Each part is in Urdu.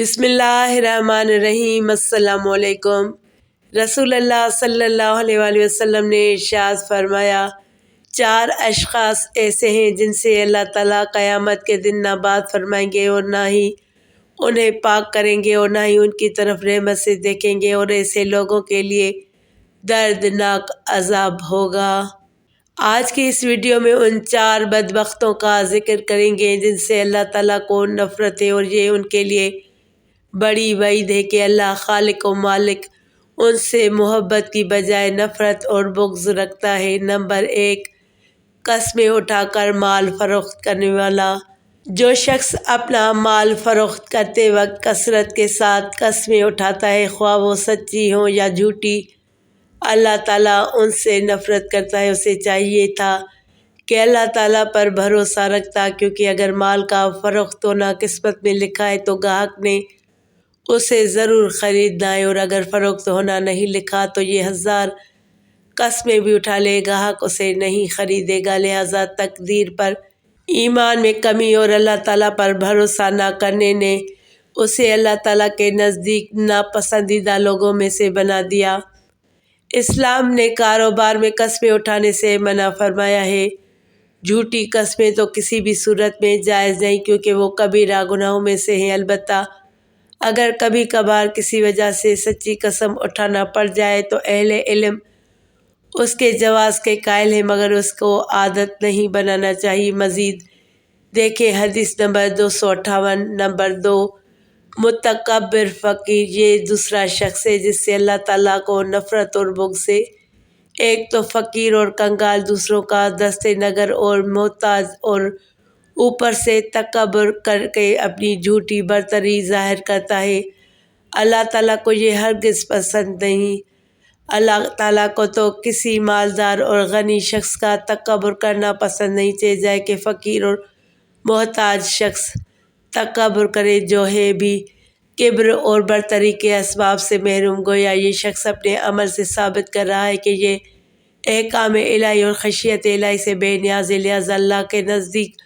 بسم اللہ الرحمن الرحیم۔ السلام علیکم۔ رسول اللہ صلی اللہ علیہ وآلہ وسلم نے ارشاد فرمایا، 4 اشخاص ایسے ہیں جن سے اللہ تعالیٰ قیامت کے دن نہ بات فرمائیں گے اور نہ ہی انہیں پاک کریں گے اور نہ ہی ان کی طرف رحمت سے دیکھیں گے، اور ایسے لوگوں کے لیے دردناک عذاب ہوگا۔ آج کی اس ویڈیو میں ان 4 بدبختوں کا ذکر کریں گے جن سے اللہ تعالیٰ کو نفرت ہے، اور یہ ان کے لیے بڑی وعید ہے کہ اللہ خالق و مالک ان سے محبت کی بجائے نفرت اور بغض رکھتا ہے۔ نمبر 1، قسمیں اٹھا کر مال فروخت کرنے والا۔ جو شخص اپنا مال فروخت کرتے وقت کثرت کے ساتھ قسمیں اٹھاتا ہے، خواہ وہ سچی ہوں یا جھوٹی، اللہ تعالیٰ ان سے نفرت کرتا ہے۔ اسے چاہیے تھا کہ اللہ تعالیٰ پر بھروسہ رکھتا، کیونکہ اگر مال کا فروخت ہونا قسمت میں لکھا ہے تو گاہک نے اسے ضرور خریدنا ہے، اور اگر فروخت ہونا نہیں لکھا تو یہ 1000 قسمیں بھی اٹھا لے، گاہک اسے نہیں خریدے گا۔ لہٰذا تقدیر پر ایمان میں کمی اور اللہ تعالیٰ پر بھروسہ نہ کرنے نے اسے اللہ تعالیٰ کے نزدیک ناپسندیدہ لوگوں میں سے بنا دیا۔ اسلام نے کاروبار میں قسمیں اٹھانے سے منع فرمایا ہے۔ جھوٹی قسمیں تو کسی بھی صورت میں جائز نہیں، کیونکہ وہ کبیرہ گناہوں میں سے ہیں۔ البتہ اگر کبھی کبھار کسی وجہ سے سچی قسم اٹھانا پڑ جائے تو اہل علم اس کے جواز کے قائل ہیں، مگر اس کو عادت نہیں بنانا چاہیے۔ مزید دیکھیں حدیث نمبر 258۔ نمبر 2، متکبر فقیر۔ یہ دوسرا شخص ہے جس سے اللہ تعالیٰ کو نفرت اور بغض ہے۔ ایک تو فقیر اور کنگال دوسروں کا دست نگر اور محتاج، اور اوپر سے تکبر کر کے اپنی جھوٹی برتری ظاہر کرتا ہے۔ اللہ تعالیٰ کو یہ ہرگز پسند نہیں۔ اللہ تعالیٰ کو تو کسی مالدار اور غنی شخص کا تکبر کرنا پسند نہیں، چاہے کہ فقیر اور محتاج شخص تکبر کرے جو ہے بھی کبر اور برتری کے اسباب سے محروم۔ گویا یہ شخص اپنے عمل سے ثابت کر رہا ہے کہ یہ احکام الہی اور خشیت الہی سے بے نیاز ہے، لہٰذا اللہ کے نزدیک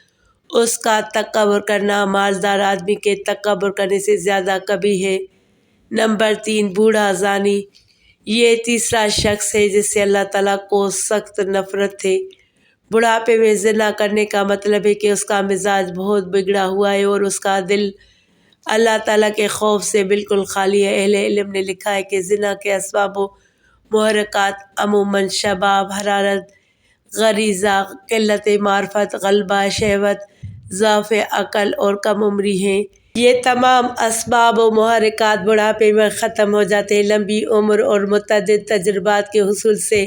اس کا تکبر کرنا مالدار آدمی کے تکبر کرنے سے زیادہ کبھی ہے۔ نمبر 3، بوڑھا زانی۔ یہ تیسرا شخص ہے جس سے اللہ تعالیٰ کو سخت نفرت ہے۔ بڑھاپے میں زنا کرنے کا مطلب ہے کہ اس کا مزاج بہت بگڑا ہوا ہے اور اس کا دل اللہ تعالیٰ کے خوف سے بالکل خالی ہے۔ اہل علم نے لکھا ہے کہ زنا کے اسباب و محرکات عموماً شباب، حرارت، غریزہ، قلت معرفت، غلبہ شہوت، ضعف عقل اور کم عمری ہیں۔ یہ تمام اسباب و محرکات بڑھاپے میں ختم ہو جاتے ہیں۔ لمبی عمر اور متعدد تجربات کے حصول سے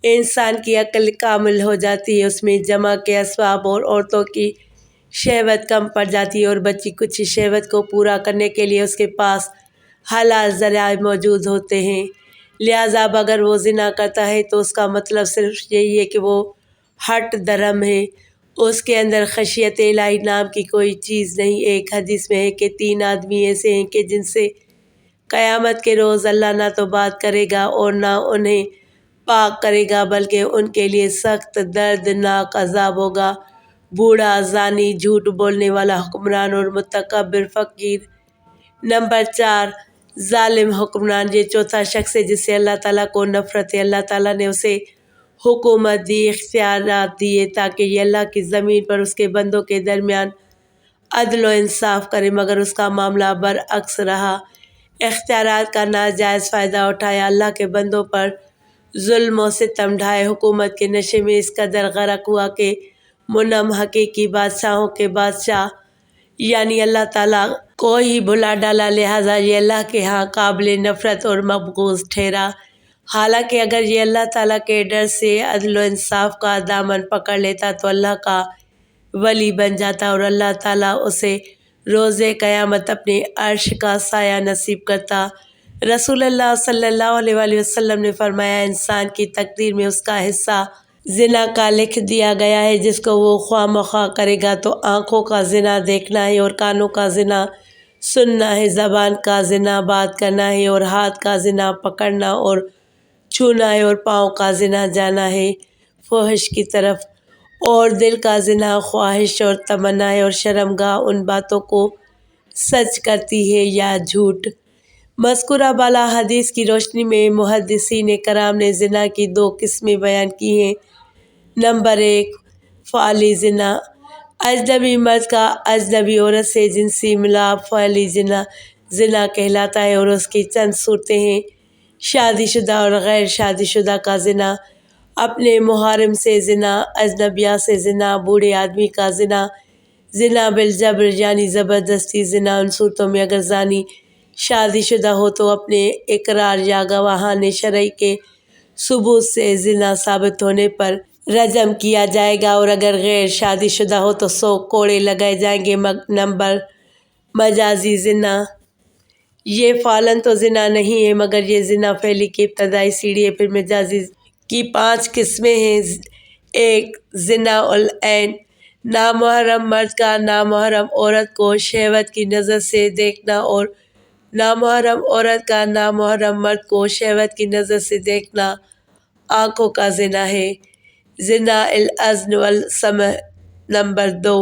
انسان کی عقل کامل ہو جاتی ہے، اس میں جمع کے اسباب اور عورتوں کی شہوت کم پڑ جاتی ہے، اور بچی کچھ شہوت کو پورا کرنے کے لیے اس کے پاس حلال ذرائع موجود ہوتے ہیں۔ لہٰذا اب اگر وہ زنا کرتا ہے تو اس کا مطلب صرف یہی ہے کہ وہ ہٹ درم ہے، اس کے اندر خشیت الہی نام کی کوئی چیز نہیں۔ ایک حدیث میں ہے کہ 3 آدمی ایسے ہیں کہ جن سے قیامت کے روز اللہ نہ تو بات کرے گا اور نہ انہیں پاک کرے گا، بلکہ ان کے لیے سخت دردناک عذاب ہوگا۔ بوڑھا زانی، جھوٹ بولنے والا حکمران اور متکبر فقیر۔ نمبر 4، ظالم حکمران۔ یہ چوتھا شخص ہے جس سے اللہ تعالیٰ کو نفرت ہے۔ اللہ تعالیٰ نے اسے حکومت دی، اختیارات دیے تاکہ یہ اللہ کی زمین پر اس کے بندوں کے درمیان عدل و انصاف کرے، مگر اس کا معاملہ برعکس رہا۔ اختیارات کا ناجائز فائدہ اٹھایا، اللہ کے بندوں پر ظلم و ستم ڈھائے، حکومت کے نشے میں اس قدر غرق ہوا کہ منعم حقیقی بادشاہوں کے بادشاہ یعنی اللہ تعالیٰ کو ہی بھلا ڈالا۔ لہٰذا یہ اللہ کے ہاں قابل نفرت اور مبغوض ٹھہرا۔ حالانکہ اگر یہ اللہ تعالیٰ کے ڈر سے عدل و انصاف کا دامن پکڑ لیتا تو اللہ کا ولی بن جاتا، اور اللہ تعالیٰ اسے روز قیامت اپنے عرش کا سایہ نصیب کرتا۔ رسول اللہ صلی اللہ علیہ وآلہ وسلم نے فرمایا، انسان کی تقدیر میں اس کا حصہ زنا کا لکھ دیا گیا ہے، جس کو وہ خواہ مخواہ کرے گا تو آنکھوں کا زنا دیکھنا ہے، اور کانوں کا زنا سننا ہے، زبان کا زنا بات کرنا ہے، اور ہاتھ کا زنا پکڑنا اور چھونا ہے، اور پاؤں کا زنا جانا ہے فحش کی طرف، اور دل کا زنا خواہش اور تمنا ہے، اور شرمگاہ ان باتوں کو سچ کرتی ہے یا جھوٹ۔ مذکورہ بالا حدیث کی روشنی میں محدثین کرام نے زنا کی 2 قسمیں بیان کی ہیں۔ نمبر 1، فعلی زنا، اجنبی مرد کا اجنبی عورت سے جنسی ملاپ فعلی زنا کہلاتا ہے، اور اس کی چند صورتیں ہیں: شادی شدہ اور غیر شادی شدہ کا زنا، اپنے محرم سے زنا، اجنبیہ سے زنا، بوڑھے آدمی کا زنا، زنا بالجبر یعنی زبردستی زنا۔ ان صورتوں میں اگر زانی شادی شدہ ہو تو اپنے اقرار یا گواہان شرعی کے ثبوت سے زنا ثابت ہونے پر رجم کیا جائے گا، اور اگر غیر شادی شدہ ہو تو 100 کوڑے لگائے جائیں گے۔ نمبر مجازی زنا، یہ فعلاً تو زنا نہیں ہے مگر یہ زنا فعلی کی ابتدائی سیڑھی ہے۔ پھر مجازی کی 5 قسمیں ہیں۔ 1، زنا العین، نامحرم مرد کا نامحرم عورت کو شہوت کی نظر سے دیکھنا، اور نامحرم عورت کا نامحرم مرد کو شہوت کی نظر سے دیکھنا آنکھوں کا زنا ہے۔ زنا الاذن والسمع۔ نمبر 2،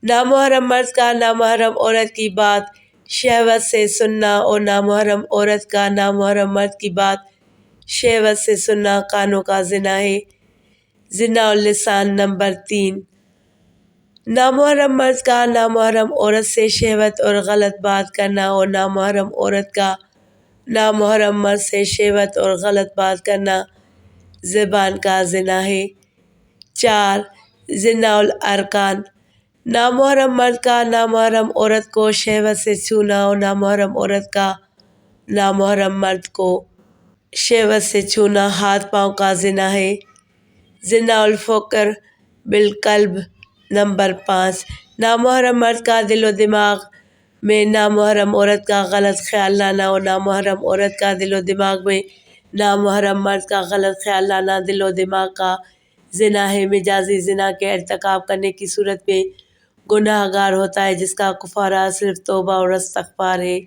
نامحرم مرد کا نامحرم عورت کی بات شہوت سے سننا، اور نامحرم عورت کا نامحرم مرد کی بات شہوت سے سننا کانوں کا زنا ہے۔ زنا اللسان۔ نمبر 3، نامحرم مرد کا نامحرم عورت سے شہوت اور غلط بات کرنا، اور نامحرم عورت کا نامحرم مرد سے شہوت اور غلط بات کرنا زبان کا زنا ہے۔ 4، زنا الارکان، نامحرم مرد کا نامحرم عورت کو شہوت سے چھونا، اور نامحرم عورت کا نامحرم مرد کو شہوت سے چھونا ہاتھ پاؤں کا زنا ہے۔ زنا الفکر بالقلب۔ نمبر 5، نامحرم مرد کا دل و دماغ میں نامحرم عورت کا غلط خیال لانا، اور نامحرم عورت کا دل و دماغ میں نامحرم مرد کا غلط خیال لانا دل و دماغ کا زنا ہے۔ مجازی زنا کے ارتکاب کرنے کی صورت میں گناہ گار ہوتا ہے، جس کا کفارہ صرف توبہ اور استغفار ہے۔